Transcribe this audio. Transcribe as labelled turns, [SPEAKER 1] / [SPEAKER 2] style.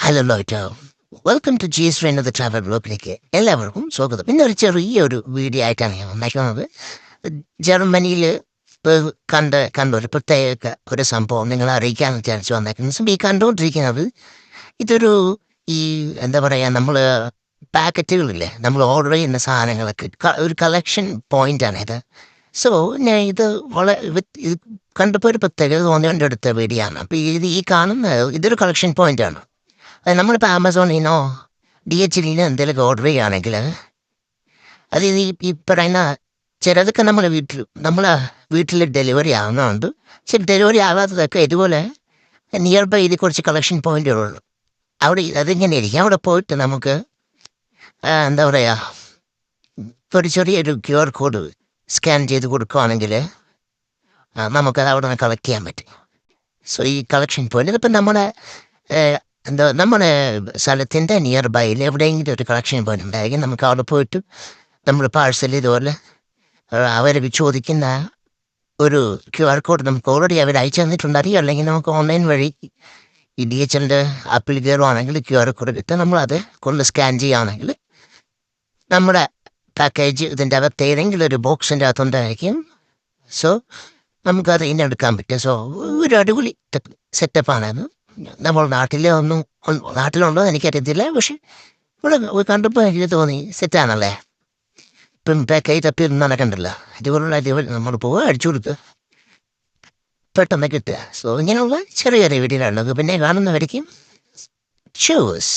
[SPEAKER 1] Hello ലോയ്റ്റോ, welcome to ജീസ് friend of the travel ബ്ലോഗിലേക്ക് എല്ലാവർക്കും സ്വാഗതം. ഇന്നൊരു ചെറിയൊരു വീഡിയോ ആയിട്ടാണ് ഞാൻ വന്നേക്കുന്നത്. ജർമ്മനിയിൽ കണ്ട ഒരു പ്രത്യേക ഒരു സംഭവം നിങ്ങളെ അറിയിക്കാമെന്ന് വിചാരിച്ചു വന്നേക്കുന്നത്. ഈ കണ്ടുകൊണ്ടിരിക്കുന്നത് ഇതൊരു ഈ എന്താ പറയുക, നമ്മൾ പാക്കറ്റുകളില്ലേ, നമ്മൾ ഓർഡർ ചെയ്യുന്ന സാധനങ്ങളൊക്കെ ഒരു കളക്ഷൻ പോയിന്റാണ് ഇത്. സോ ഞാൻ ഇത് ഇത് കണ്ടപ്പോൾ ഒരു പ്രത്യേകത തോന്നിയോണ്ട് എടുത്ത വീഡിയോ ആണ്. അപ്പോൾ ഈ കാണുന്ന ഇതൊരു കളക്ഷൻ പോയിന്റാണ്. നമ്മളിപ്പോൾ ആമസോണിനോ DHLനോ എന്തെങ്കിലുമൊക്കെ ഓർഡർ ചെയ്യുകയാണെങ്കിൽ അത് ഈ പറയുന്ന ചിലതൊക്കെ നമ്മളെ വീട്ടിൽ ഡെലിവറി ആവുന്നുണ്ട്. പക്ഷെ ഡെലിവറി ആവാത്തതൊക്കെ ഇതുപോലെ നിയർ ബൈ ഇത് കുറച്ച് കളക്ഷൻ പോയിന്റുകളുള്ളൂ. അവിടെ അതിങ്ങനെ ഇരിക്കും. അവിടെ പോയിട്ട് നമുക്ക് എന്താ പറയുക, ഒരു ചെറിയൊരു QR കോഡ് സ്കാൻ ചെയ്ത് കൊടുക്കുകയാണെങ്കിൽ നമുക്കത് അവിടെ നിന്ന് കളക്ട് ചെയ്യാൻ പറ്റും. സോ ഈ കളക്ഷൻ പോയിന്റ് ഇതിപ്പോൾ നമ്മുടെ സ്ഥലത്തിൻ്റെ നിയർ ബൈയിൽ എവിടെയെങ്കിലും ഒരു കളക്ഷൻ പോയിന്റ് ഉണ്ടായിരിക്കും. നമുക്ക് അവിടെ പോയിട്ട് നമ്മൾ പാഴ്സൽ ഇതുപോലെ അവർ ചോദിക്കുന്ന ഒരു QR കോഡ് നമുക്ക് ഓൾറെഡി അവർ അയച്ചു തന്നിട്ടുണ്ടായിരിക്കും. അല്ലെങ്കിൽ നമുക്ക് ഓൺലൈൻ വഴി ഈ DHLൻ്റെ ആപ്പിൽ കയറുവാണെങ്കിൽ QR കോഡ് കിട്ടും. നമ്മളത് കൊണ്ട് സ്കാൻ ചെയ്യുകയാണെങ്കിൽ നമ്മുടെ പാക്കേജ് ഇതിൻ്റെ അകത്ത് ഏതെങ്കിലും ഒരു ബോക്സിൻ്റെ അകത്തുണ്ടായിരിക്കും. സോ നമുക്കത് ഇന്നെടുക്കാൻ പറ്റും. സോ ഒരു അടിപൊളി സെറ്റപ്പാണത്. നമ്മൾ നാട്ടിലുണ്ടോ എനിക്കറിയത്തില്ല. പക്ഷെ ഇവിടെ കണ്ടപ്പോൾ എനിക്ക് തോന്നി സെറ്റാണല്ലേ. ഇപ്പം കൈ തപ്പി നടക്കണ്ടല്ലോ. ഇതുപോലുള്ള നമ്മൾ പോവുക, അടിച്ചു കൊടുക്കുക, പെട്ടെന്ന് കിട്ടുക. സോ ഇങ്ങനെയുള്ള ചെറിയ ചെറിയ വീഡിയോകളുള്ളത് പിന്നെ കാണുന്നവരേക്കും ഷൂസ്.